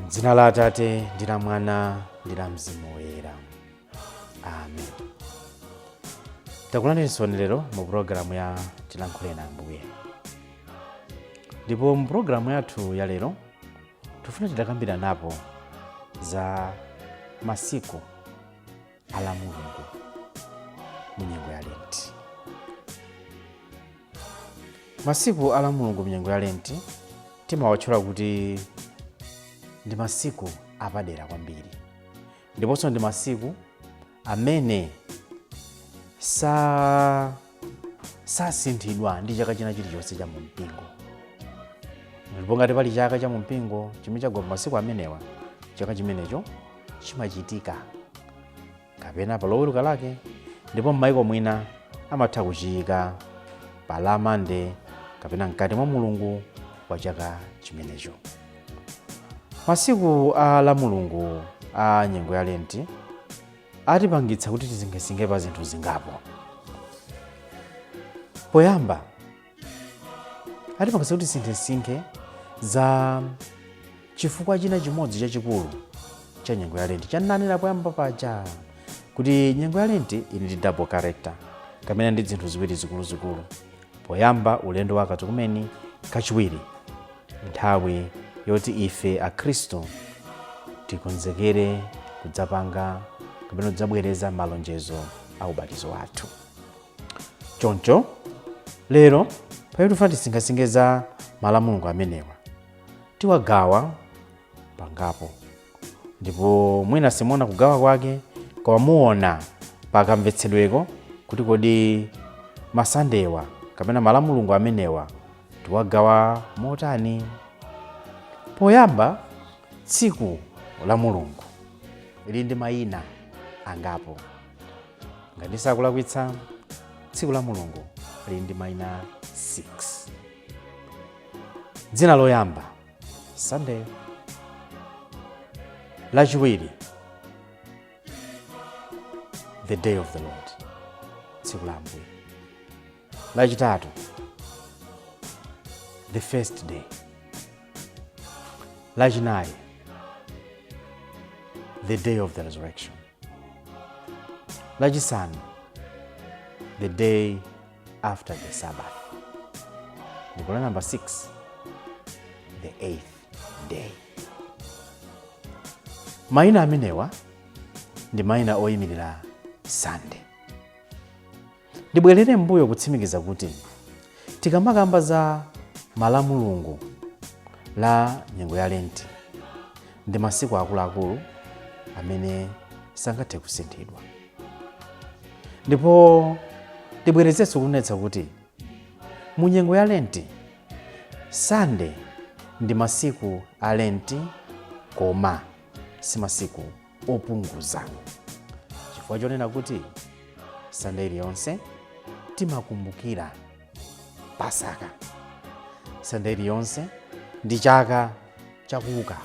Dzina la Atate ndi la Mwana ndi la Mzimu Woyera. Amen. Takulandiranso lero mu programu ya Tilankhule na Ambuye. Ndipo mu programu yathu ya lero tifuna tidakambira napo za masiku a LAMULUNGU mu nyengo ya Lenti. Masiku a LAMULUNGU mu nyengo ya Lenti timawatchula kuti ndi masiku apadera kwambiri, ndiponso ndi masiku amene sasinthidwa ndi chaka china chilichonse cha mumpingo. Ndipo ngati pali chaka cha mumpingo chimene chagwa masiku amenewa, chaka chimenecho chimachitika kapena pa loweruka lake, ndipo m'mayiko mwina amatha kuchiyika pa lamande kapena mkati mwa mulungu wa chaka chimenecho. Masiku a LAMULUNGU a nyengo ya Lenti atipangitsa kuti tizingesinge pa zinthu zingapo. Poyamba atipangitsa kuti tisingesinge za chifukwa china chimodzi chachikulu cha nyengo ya Lenti. Chananena poyamba paja kuti nyengo ya Lenti ili ndi double character, kamene ndi zinthu ziwiri zikuluzikulu. Poyamba ulendo wa katukumeni, kachiwiri nthawi yoti ife akhristu tikonzekere kudzapanga kapena kudzabwereza malonjezo a ubatizo wathu. Choncho lero pamene tifuna tisingasinge za malamulungu amenewa, tiwagawa pangapo, ndipo mwina simuona kugawa kwake koma muona pakamvetsedweko kuti kodi masandewa kapena malamulungu amenewa tiwagawa motani. Poyamba, tsiku la Mulungu ili ndi mayina angapo. Ngati sakulakwitsa, tsiku la Mulungu ili ndi mayina 6. Dzina loyamba Sunday, lachiwiri the day of the Lord, tsiku la Ambuye. Lachitatu the first day. Lachinayi the day of the resurrection. Lachisanu the day after the Sabbath. Ndipo number 6 the 8th day. Mayina amenewa ndi mayina oyimirira Sunday. Ndibwerere mbuyo kutsimikiza kuti tikamakamba za malamulungu la nyengo ya Lenti ndi masiku akuluakulu amene sangathe kusinthidwa. Ndipo tibwerezenso kunetsa kuti mu nyengo ya Lenti Sunday ndi masiku a Lenti, koma si masiku opunguza. Chifukwa chonena kuti Sunday iliyonse timakumbukira Pasaka. Sunday iliyonse ndi chaka chakuuka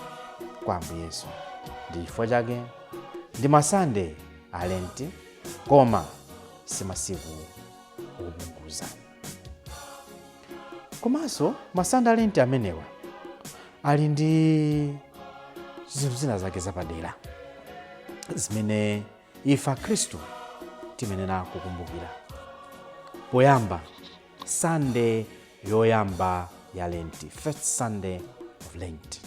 kwa Ambuye Yesu. Ndi chifukwa chake ndi masande a Lenti, koma si masiku opunguza. Komanso masande a Lenti amenewa ali ndi zinthu zina zake zapadera zimene ife akhristu timenera kukumbukira. Poyamba, Sunday yoyamba ya Lenti, first Sunday of Lent,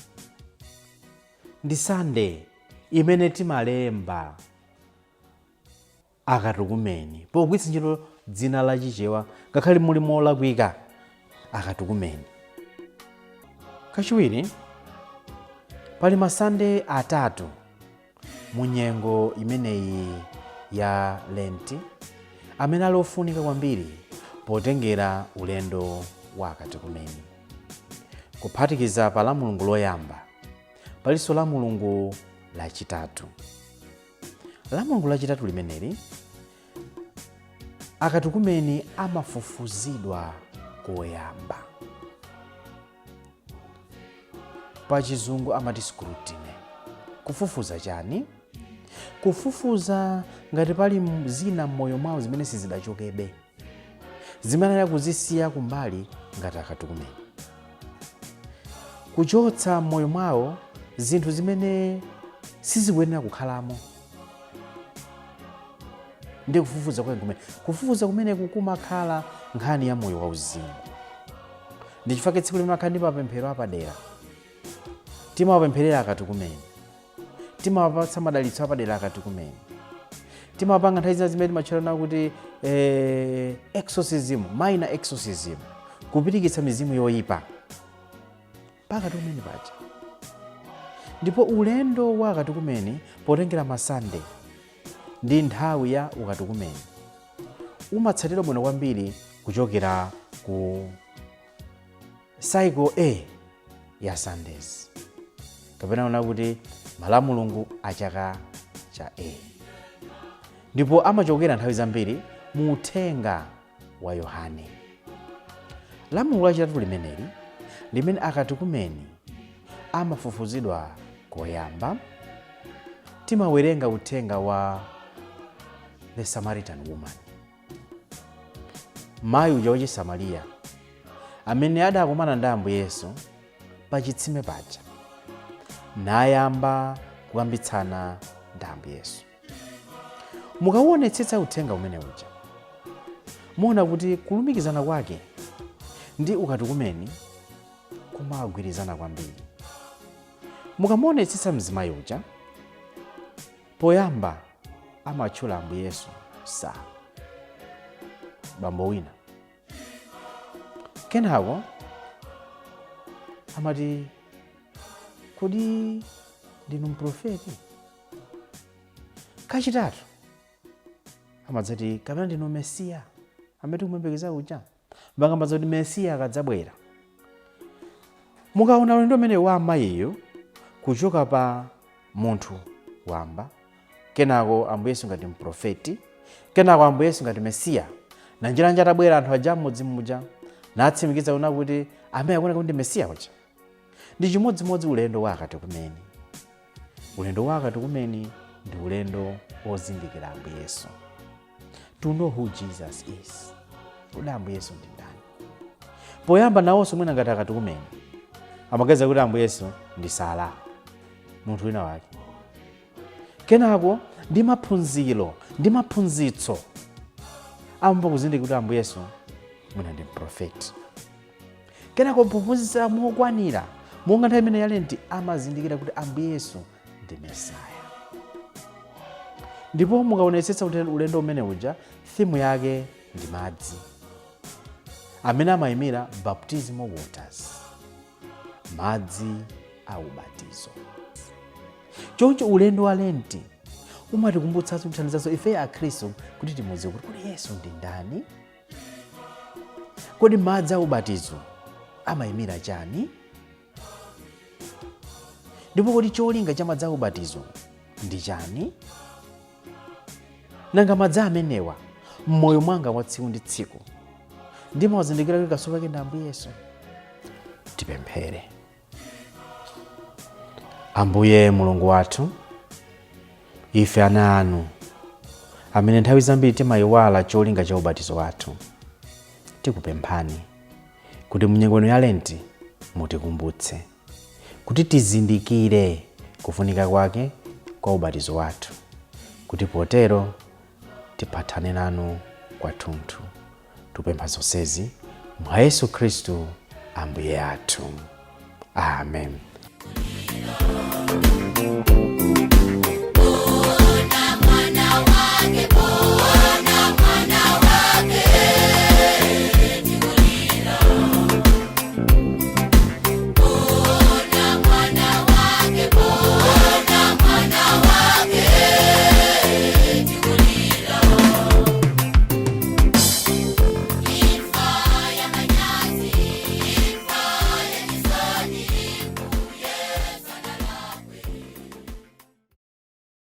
ndi Sunday imene timalemba akatukumeni pogwiritsa ntchito dzina la chichewa ngakhale muli molakwika akatukumeni. Kachiwiri, pali masande atatu mu nyengo imeneyi ya Lenti amene ali ofunika kwambiri potengera ulendo wa akatukumeni. Kuphatikiza pa lamulungu loyamba, palinso lamulungu lachitatu. Lamulungu lachitatu limeneli akatukumeni amafufuzidwa koyamba. pa chizungu amati scrutiny. Kufufuza chani? Kufufuza ngati pali zina m'moyo mwawo zimene sizidachokebe, zimene yakuzisiya kumbali ngati akatukumeni. Kuchotsa m'moyo mwawo zinthu zimene sizikuyenera kukhalamo. Ndi kufufuza kwa kumene. Kufufuza kumene kumakhala nkhani ya moyo wauzimu. Ndi chifukwa tsiku limene akhala ndi mapemphero apadera, timawapempherera akatukumeni, timawapatsa madalitso apadera akatukumeni, timawapanga nthawi zina zimene timachitana kuti exorcism, minor exorcism, kupirikitsa mizimu yoyipa pakatukumeni paja. Ndipo ulendo wa akatukumeni potengera masande ndi nthawi ya ukatukumeni umatsatira bwino kwambiri kuchokera ku cycle A ya Sundays, kapena ona kuti malamulungu a chaka cha A. Ndipo amachokera nthawi zambiri mu uthenga wa Yohane. Lamulungu lachitatu limeneli limene akatukumeni amafufuzidwa koyamba, timawerenga uthenga wa the Samaritan woman, mayi uja wa Samariya amene adakumana ndi Ambuye Yesu pa chitsime paja nayamba kukambitsana ndi Ambuye Yesu. Mukawonetsetsa uthenga umene uja, muona kuti kulumikizana kwake ndi ukatukumeni kumagwirizana kwambiri. Mukamuonetsetsa mzimayi uja, poyamba amatchula Ambuye Yesu sa bambo wina, kenako amati kodi ndinu mprofeti. Kachitatu amadzati kapena ndinu Mesiya amene tikumuyembekeza uja, mbangamaza kuti Mesiya akadzabwera. Mukaona ulendo umene wa amayiyo kuchoka pa munthu wamba, kenako Ambuye Yesu ngati mprofeti, kenako Ambuye Yesu ngati Mesiya, na njira njata bwera anthu aja mmodzi muja natsimikiza una kuti amene akuoneka kuti Mesiya uja. Ndi chimodzimodzi ulendo wa akatukumeni. Ulendo wa akatukumeni ndi ulendo wozindikira Ambuye Yesu, to know who Jesus is. Kuti Ambuye Yesu ndi ndani. Poyamba nawonso mwina ngati akatukumeni amagaza kuti Ambuye Yesu ndi Sala, munthu wina wake. Kenako ndi maphunziro ndi maphunzitso amba kuzindikira kuti Ambuye Yesu mwina ndi mprofeti. Kenako kuphunzitsa mokwanira monga nthawi imene ya Lenti amazindikira kuti Ambuye Yesu ndi Mesaya. Ndipo mukaonetsetsa kuti ulendo umene uja theme yake ndi madzi, amene amayimira baptismal waters, madzi a ubatizo. Choncho ulendo wa Lenti umatikumbutsa kuthandizanso ife akhristu kuti timudziwe kuti Yesu ndi ndani, kodi madzi a ubatizo amayimira chani, ndipo kodi cholinga cha madzi a ubatizo ndi chani. Nanga madzi amenewa m'moyo mwanga wa tsiku ndi tsiku ndimawazindikira kuti kaso kake ndi Ambuye Yesu. Tipemphere. Ambuye Mulungu wathu, ife ana anu amene nthawi zambiri timayiwala cholinga cha ubatizo wathu, tikupemphani kuti munyengo ya Lenti mutikumbutse kuti tizindikire kufunika kwake kwa ubatizo wathu, kuti potero tipatane nanu kwathunthu. Tupempha zonsezi mwa Yesu Khristu Ambuye athu. Amen.